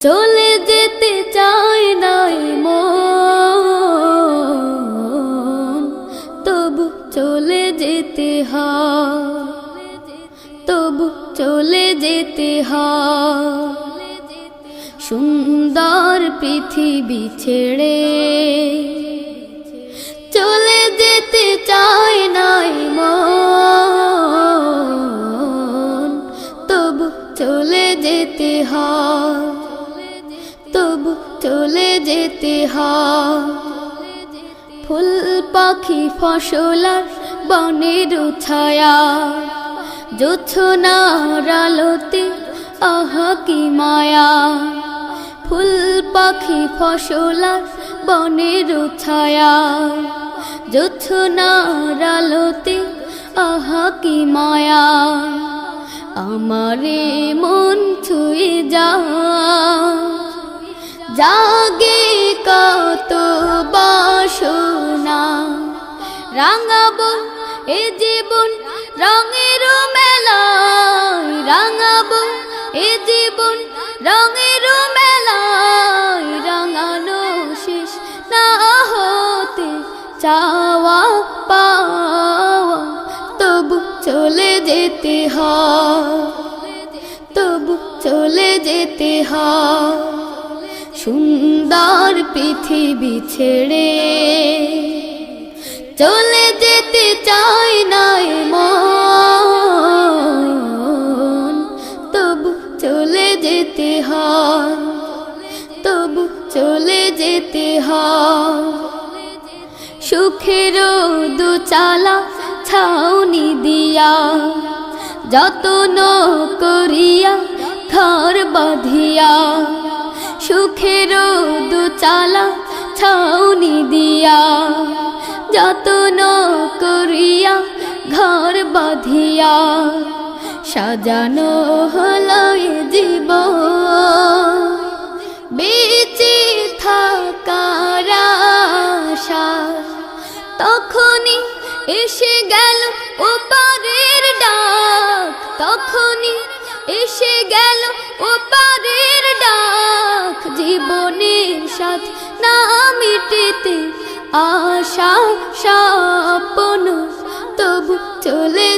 চলে যেতে চায় নাই মন, তবু চলে যেতে হয়, তবু চলে যেতে হয়। সুন্দর পৃথিবী ছেড়ে চলে যেতে চায় নাই মন, তবু চলে যেতে হয়, তবু চলে যেতে হয়। ফুল পাখি ফসলার বনের ছায়া, জোছনার আলোতে আহা কি মায়া। ফুল পাখি ফসলার বনের ছায়া, জোছনার আলোতে আহা কি মায়া। আমারে মন ছুঁয়ে জাগে কত বাসনা, রাঙাবো এ জীবন রঙের মেলায়, রাঙাবো এ জীবন রঙের মেলায়। রাঙানো শেষ না হতে চাওয়া পাওয়া, তবু চলে যেতে হয়, তবু চলে যেতে হয়। সুন্দর পৃথিবী ছেড়ে চলে যেতে চায় নাই মন, তবু চলে যেতে হয়, তবু চলে যেতে হয়। সুখের দোচালা ছাউনি দিয়া, যত্ন করিয়া ঘর বাঁধিয়া। সুখের দোচালা ছাউনি দিয়া, যত্ন করিয়া ঘর বাঁধিয়া। সাজানো হলো এ জীবন বেঁচে থাকার আশায়, তখনই এসে গেল ওপারের ডাক, তখনই এসে গেল ওপারের ডাক। জীবনের সাথ না মিটেতে আশা স্বপ্ন, তবু চলে